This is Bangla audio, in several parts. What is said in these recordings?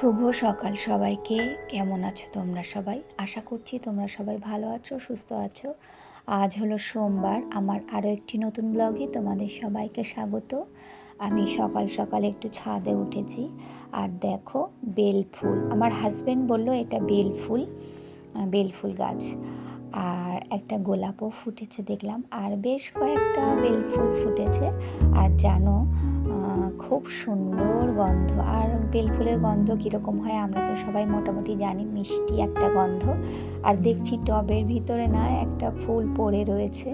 শুভ সকাল সবাইকে। কেমন আছো তোমরা সবাই? আশা করছি তোমরা সবাই ভালো আছো, সুস্থ আছো। আজ হলো সোমবার। আমার আরও একটি নতুন ব্লগে তোমাদের সবাইকে স্বাগত। আমি সকাল সকাল একটু ছাদে উঠেছি, আর দেখো বেল ফুল। আমার হাজবেন্ড বলল এটা বেল ফুল গাছ। আর একটা গোলাপও ফুটেছে দেখলাম, আর বেশ কয়েকটা বেল ফুল ফুটেছে। আর জানো, খুব সুন্দর গন্ধ। আর বেল ফুলের গন্ধ কীরকম হয় আমরা তো সবাই মোটামুটি জানি, মিষ্টি একটা গন্ধ। আর দেখছি টবের ভিতরে না একটা ফুল পড়ে রয়েছে।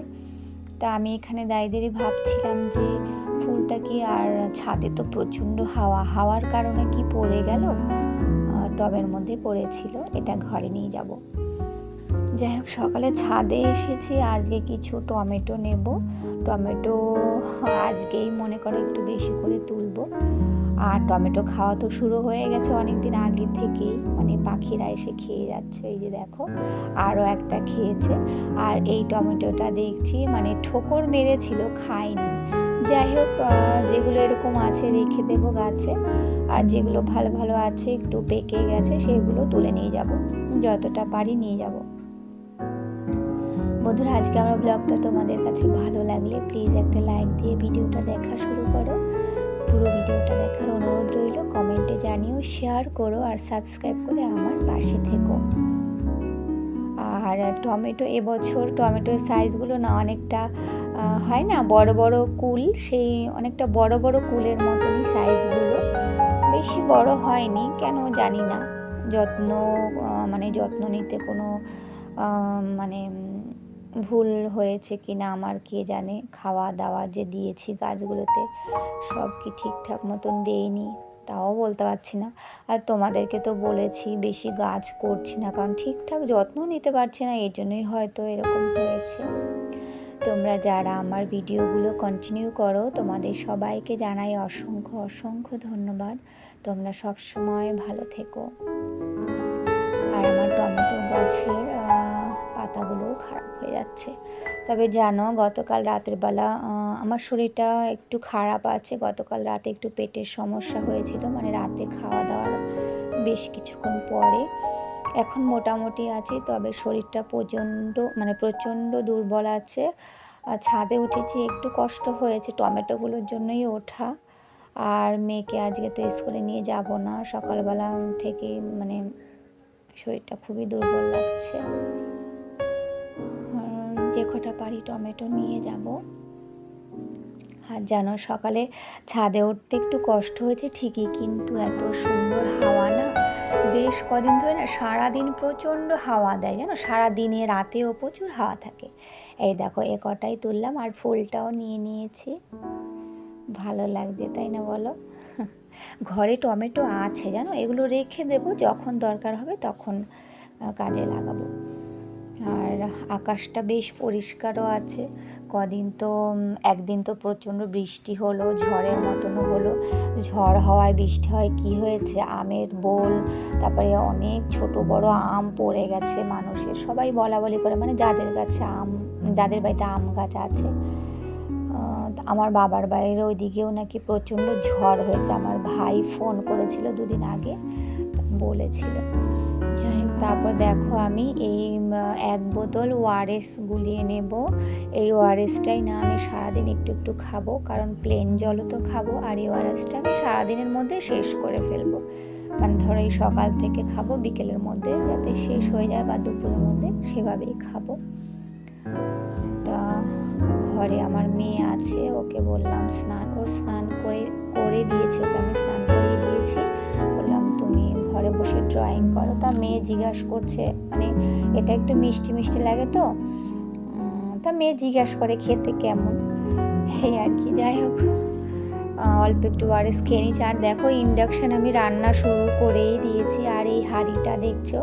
তা আমি এখানে দাঁড়িয়ে ভাবছিলাম যে ফুলটা কি, আর ছাদে তো প্রচণ্ড হাওয়ার কারণে কি পড়ে গেল, টবের মধ্যে পড়েছিল। এটা ঘরে নিয়ে যাব। যাই হোক, সকালে ছাদে এসেছি। আজকে কিছু টমেটো নেব। টমেটো আজকেই মনে করো একটু বেশি করে তুলবো। আর টমেটো খাওয়া তো শুরু হয়ে গেছে অনেক দিন আগে থেকেই, মানে পাখিরা এসে খেয়ে যাচ্ছে। এই যে দেখো, আরও একটা খেয়েছে। আর এই টমেটোটা দেখছি মানে ঠোকর মেরেছিল, খায়নি। যাই হোক, যেগুলো এরকম আছে রেখে দেবো গাছে, আর যেগুলো ভালো ভালো আছে একটু পেকে গেছে সেগুলো তুলে নিয়ে যাব, যতটা পারি নিয়ে যাব। বন্ধুরা, আজকে আমার ব্লগটা তোমাদের কাছে ভালো লাগলে প্লিজ একটা লাইক দিয়ে ভিডিওটা দেখা শুরু করো। পুরো ভিডিওটা দেখার অনুরোধ রইল। কমেন্টে জানিও, শেয়ার করো, আর সাবস্ক্রাইব করে আমার পাশে থেকো। আর টমেটো, এবছর টমেটোর সাইজগুলো না অনেকটা হয় না বড় বড় কুল, সেই অনেকটা বড় বড় কুলের মতনই সাইজগুলো। বেশি বড় হয়নি, কেন জানি না। যত্ন নিতে কোনো মানে ভুল হয়েছে কি না আমার কে জানে। খাওয়া দাওয়া যে দিয়েছি গাছগুলোতে সব কি ঠিকঠাক মতন দেইনি, তাও বলতে পারছি না। আর তোমাদেরকে তো বলেছি বেশি গাছ করছি না, কারণ ঠিকঠাক যত্ন নিতে পারছি না, এই জন্যই হয়তো এরকম হয়েছে। তোমরা যারা আমার ভিডিওগুলো কন্টিনিউ করো, তোমাদের সবাইকে জানাই অসংখ্য অসংখ্য ধন্যবাদ। তোমরা সব সময় ভালো থেকো। আর আমার টমেটো গাছের পাতাগুলোও খারাপ হয়ে যাচ্ছে। তবে জানো, গতকাল রাতের বেলা আমার শরীরটা একটু খারাপ আছে। গতকাল রাতে একটু পেটের সমস্যা হয়েছিল, মানে রাতে খাওয়া দাওয়ার বেশ কিছুক্ষণ পরে। এখন মোটামুটি আছে, তবে শরীরটা প্রচণ্ড দুর্বল আছে। ছাদে উঠেছি, একটু কষ্ট হয়েছে, টমেটোগুলোর জন্যই ওঠা। আর মেয়েকে আজকে তো স্কুলে নিয়ে যাব না, সকালবেলা থেকে মানে শরীরটা খুবই দুর্বল লাগছে। যে কটা পারি টমেটো নিয়ে যাব। আর জানো, সকালে ছাদে উঠতে একটু কষ্ট হয়েছে ঠিকই, কিন্তু এত সুন্দর হাওয়া না, বেশ কদিন ধরে না সারাদিন প্রচণ্ড হাওয়া দেয় জানো। সারাদিনে রাতেও প্রচুর হাওয়া থাকে। এই দেখো, এ কটাই তুললাম, আর ফুলটাও নিয়ে নিয়েছি। ভালো লাগছে তাই না বলো? ঘরে টমেটো আছে জানো, এগুলো রেখে দেবো, যখন দরকার হবে তখন কাজে লাগাবো। আর আকাশটা বেশ পরিষ্কারও আছে। একদিন তো প্রচণ্ড বৃষ্টি হলো, ঝড়ের মতনও হলো। ঝড় হওয়ায় বৃষ্টি হয় কি হয়েছে, আমের বোল, তারপরে অনেক ছোট বড় আম পড়ে গেছে মানুষের। সবাই বলা করে, মানে যাদের বাড়িতে আম গাছ আছে। আমার বাবার বাড়ির ওইদিকেও নাকি প্রচণ্ড ঝড় হয়েছে। আমার ভাই ফোন করেছিল দুদিন আগে, বলেছিল। যাই হোক, তারপর দেখো আমি এই 1 বোতল ওআরএস গুলিয়ে নেব। এই ওআরএসটাই না আমি সারাদিন একটু একটু খাবো, কারণ প্লেন জলও তো খাবো। আর এই ওআরএসটা আমি সারাদিনের মধ্যে শেষ করে ফেলবো, মানে ধরো এই সকাল থেকে খাবো, বিকেলের মধ্যে যাতে শেষ হয়ে যায়, বা দুপুরের মধ্যে সেভাবেই খাবো। তা ঘরে আমার মেয়ে আছে, ওকে বললাম স্নান করে দিয়েছি, ওকে আমি স্নান করিয়ে দিয়েছি। বললাম তুমি ঘরে বসে ড্রয়িং করো। তা মেয়ে জিজ্ঞাসা করছে, মানে এটা একটু মিষ্টি মিষ্টি লাগে তো, তা মেয়ে জিজ্ঞাসা করে খেতে কেমন, এই আর কি। যাই হোক, অল্প একটু ওআরএস খেয়ে নিচ্ছি। আর দেখো ইন্ডাকশান আমি রান্না শুরু করেই দিয়েছি। আর এই হাঁড়িটা দেখছো,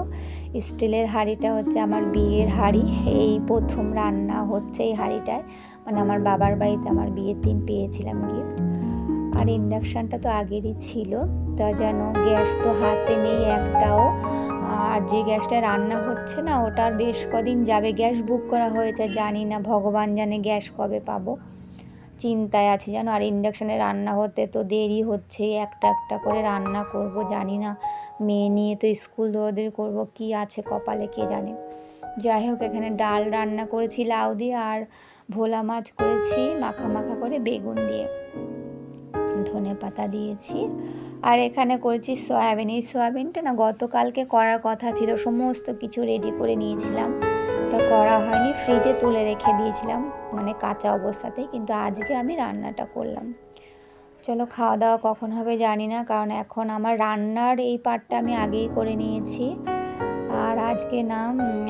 স্টিলের হাঁড়িটা হচ্ছে আমার বিয়ের হাঁড়ি। এই প্রথম রান্না হচ্ছে এই হাঁড়িটায়, মানে আমার বাবার বাড়িতে আমার বিয়ের দিন পেয়েছিলাম গিফট। আর ইন্ডাকশানটা তো আগেরই ছিল, তা যেন গ্যাস তো হাতে নেই একটাও। আর যে গ্যাসটা রান্না হচ্ছে না ওটার বেশ কদিন যাবে। গ্যাস বুক করা হয়েছে, জানি না ভগবান জানে গ্যাস কবে পাবো, চিন্তায় আছি জানো। আর ইন্ডাকশানে রান্না হতে তো দেরি হচ্ছে, একটা একটা করে রান্না করব, জানি না মেয়ে নিয়ে তো স্কুল দৌড়াদৌড়ি করবো, কি আছে কপালে কে জানে। যাই হোক, এখানে ডাল রান্না করেছি লাউ দিয়ে, আর ভোলা মাছ করেছি মাখা মাখা করে বেগুন দিয়ে, ধনে পাতা দিয়েছি। আর এখানে করেছি সয়াবিন। এই সয়াবিনটা না গতকালকে করার কথা ছিল, সমস্ত কিছু রেডি করে নিয়েছিলাম, তা করা হয়নি, ফ্রিজে তুলে রেখে দিয়েছিলাম মানে কাঁচা অবস্থাতেই, কিন্তু আজকে আমি রান্নাটা করলাম। চলো খাওয়া দাওয়া কখন হবে জানি না, কারণ এখন আমার রান্নার এই পার্টটা আমি আগেই করে নিয়েছি। আর আজকে না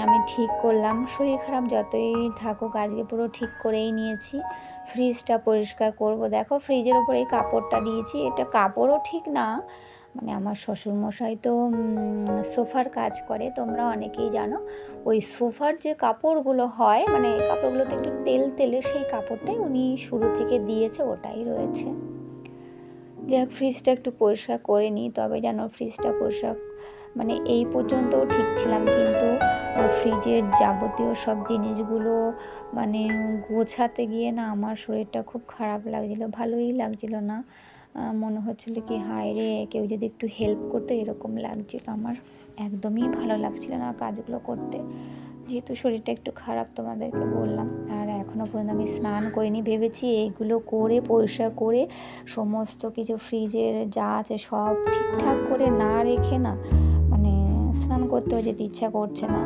আমি ঠিক করলাম, শরীর খারাপ যতই থাকুক আজকে পুরো ঠিক করেই নিয়েছি ফ্রিজটা পরিষ্কার করব। দেখো ফ্রিজের উপর এই কাপড়টা দিয়েছি, এটা কাপড়ও ঠিক না, মানে আমার শ্বশুরমশাই তো সোফার কাজ করে, তোমরা অনেকেই জানো। ওই সোফার যে কাপড়গুলো হয়, মানে এই কাপড়গুলোতে একটু তেল তেলে, সেই কাপড়টাই উনি শুরু থেকে দিয়েছে, ওটাই রয়েছে। যাই হোক, ফ্রিজটা একটু পরিষ্কার করে নিই, তবে যেন ফ্রিজটা পরিষ্কার, মানে এই পর্যন্তও ঠিক ছিলাম, কিন্তু ফ্রিজের যাবতীয় সব জিনিসগুলো মানে গোছাতে গিয়ে না আমার শরীরটা খুব খারাপ লাগছিলো, ভালোই লাগছিল না। মনে হচ্ছিলো কি হায় রে, কেউ যদি একটু হেল্প করতো, এরকম লাগছিল আমার। একদমই ভালো লাগছিল না কাজগুলো করতে, যেহেতু শরীরটা একটু খারাপ তোমাদেরকে বললাম। আর এখনও পর্যন্ত আমি স্নান করিনি, ভেবেছি এইগুলো করে পরিষ্কার করে সমস্ত কিছু ফ্রিজের যা আছে সব ঠিকঠাক করে না রেখে না মানে স্নান করতেও যেতে ইচ্ছা করছে না।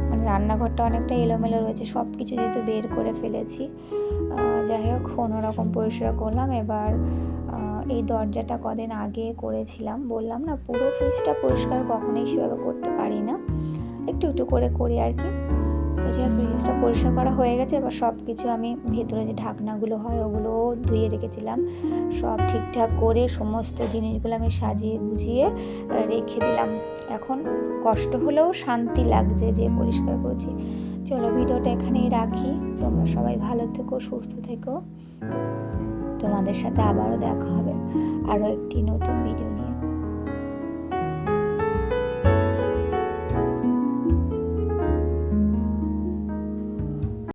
মানে রান্নাঘরটা অনেকটা এলোমেলো রয়েছে, সব কিছু যেহেতু বের করে ফেলেছি। যাই হোক, কোনোরকম পরিষ্কার করলাম। এবার এই দরজাটা কদিন আগে করেছিলাম, বললাম না পুরো ফ্রিজটা পরিষ্কার কখনোই সেভাবে করতে পারি না, একটু একটু করে করি আর কি। তো যাই হোক, ফ্রিজটা পরিষ্কার করা হয়ে গেছে। এবার সব কিছু আমি ভেতরে যে ঢাকনাগুলো হয় ওগুলোও ধুয়ে রেখেছিলাম, সব ঠিকঠাক করে সমস্ত জিনিসগুলো আমি সাজিয়ে গুছিয়ে রেখে দিলাম। এখন কষ্ট হলেও শান্তি লাগছে যে পরিষ্কার করেছি। চলো ভিডিওটা এখানেই রাখি, তোমরা সবাই ভালো থেকো, সুস্থ থেকো। তোমাদের সাথে আবারও দেখা হবে আরও একটি নতুন ভিডিও নিয়ে।